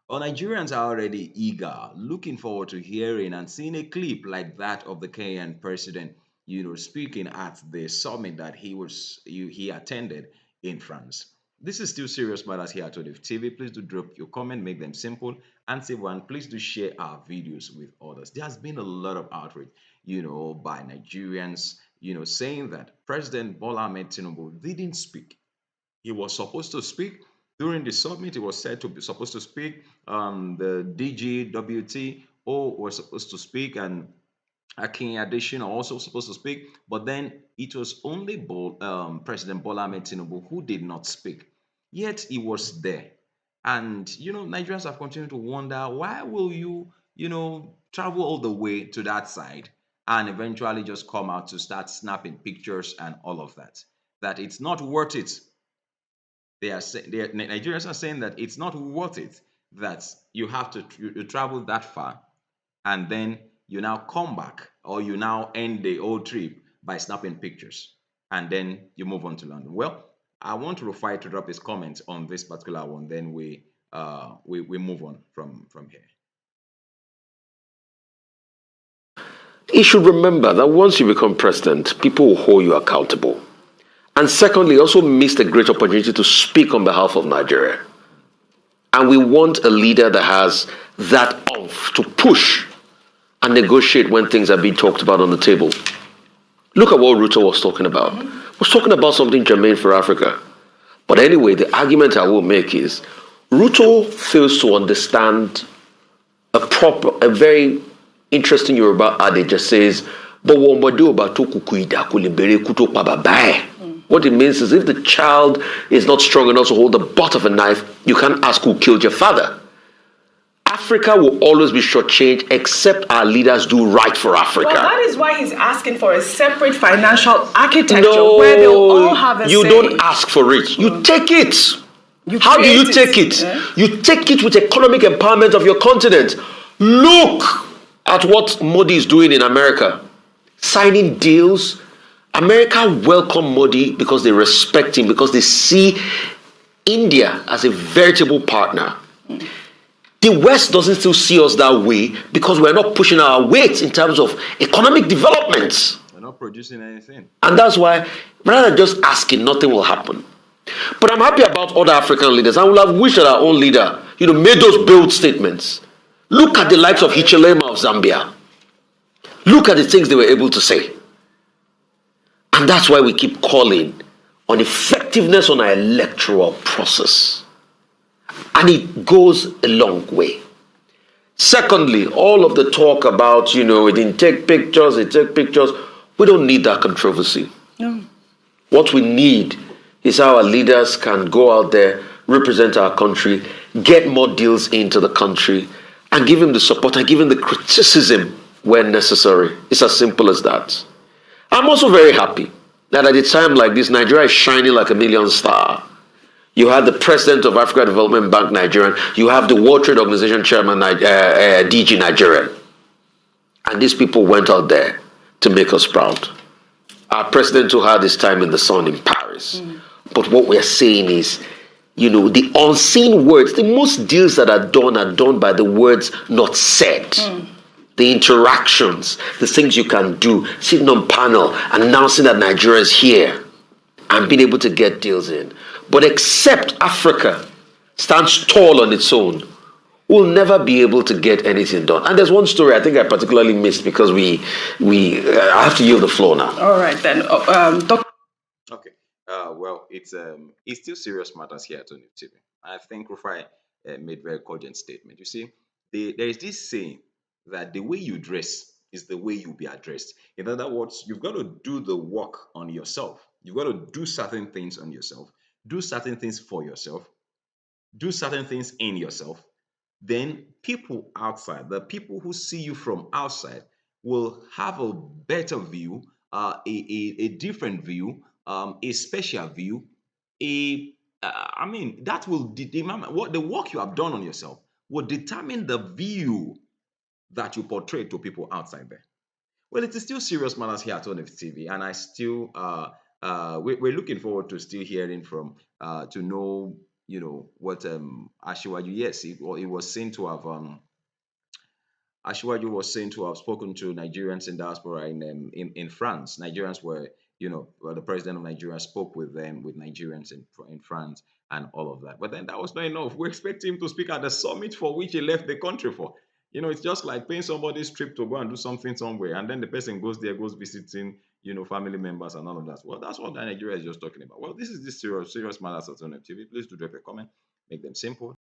Well, Nigerians are already eager, looking forward to hearing and seeing a clip like that of the Kenyan president, speaking at the summit that he attended in France. This is still serious matters here at ONIF TV. Please do drop your comment, make them simple and simple, and please do share our videos with others. There has been a lot of outrage, by Nigerians, saying that President Bola Ahmed Tinubu didn't speak. He was supposed to speak during the summit. He was said to be supposed to speak. The DGWTO was supposed to speak, and Akin Addition are also supposed to speak. But then it was only President Bola Ahmed Tinubu who did not speak. Yet he was there. And Nigerians have continued to wonder, why will you, travel all the way to that side and eventually just come out to start snapping pictures and all of that? That it's not worth it. Nigerians are saying that it's not worth it, that you have to you travel that far and then you now come back, or you now end the whole trip by snapping pictures and then you move on to London. Well, I want Rufai to drop his comments on this particular one, then we move on from here. You should remember that once you become president, people will hold you accountable. And secondly, also missed a great opportunity to speak on behalf of Nigeria. And we want a leader that has that oomph to push and negotiate when things are being talked about on the table. Look at what Ruto was talking about. He was talking about something germane for Africa. But anyway, the argument I will make is Ruto fails to understand a very interesting Yoruba adage that says, what it means is if the child is not strong enough to hold the butt of a knife, you can't ask who killed your father. Africa will always be shortchanged except our leaders do right for Africa. Well, that is why he's asking for a separate financial architecture where they'll all have a say. You don't ask for it. You take it. How do you take it? Yeah? You take it with economic empowerment of your continent. Look at what Modi is doing in America. Signing deals. America welcome Modi because they respect him, because they see India as a veritable partner. The West doesn't still see us that way because we're not pushing our weight in terms of economic development. We're not producing anything. And that's why, rather than just asking, nothing will happen. But I'm happy about other African leaders. I would have wished that our own leader, made those bold statements. Look at the likes of Hichilema of Zambia. Look at the things they were able to say. And that's why we keep calling on effectiveness on our electoral process. And it goes a long way. Secondly, all of the talk about, it didn't take pictures, it took pictures. We don't need that controversy. No. What we need is how our leaders can go out there, represent our country, get more deals into the country, and give him the support and give him the criticism when necessary. It's as simple as that. I'm also very happy that at a time like this, Nigeria is shining like a million star. You have the president of Africa Development Bank, Nigerian. You have the World Trade Organization chairman, DG, Nigerian. And these people went out there to make us proud. Our president who had his time in the sun in Paris. But what we're saying is, the unseen words, the most deals that are done by the words not said. The interactions, the things you can do, sitting on panel, announcing that Nigeria is here and being able to get deals in. But except Africa stands tall on its own, we'll never be able to get anything done. And there's one story I think I particularly missed because I have to yield the floor now. All right then. Okay. Well, it's still serious matters here at ONIF TV. I think Rufai made very cogent statement. You see, there is this saying that the way you dress is the way you'll be addressed. In other words, you've got to do the work on yourself. You've got to do certain things on yourself, do certain things for yourself, do certain things in yourself. Then people outside, the people who see you from outside, will have a better view, a different view, a special view, that will determine what the work you have done on yourself will determine the view that you portray to people outside there. Well, it is still serious matters here at ONIF TV, and I still we're looking forward to still hearing from to know what Ashiwaju, yes, it was seen to have Ashwaju was saying to have spoken to Nigerians in diaspora in France. Nigerians were, well, the president of Nigeria spoke with them, with Nigerians in France and all of that. But then that was not enough. We expect him to speak at the summit for which he left the country for. It's just like paying somebody's trip to go and do something somewhere, and then the person goes there, goes visiting, family members and all of that. Well, that's what Nigeria is just talking about. Well, this is this serious matters alternative. Please do drop a comment, make them simple.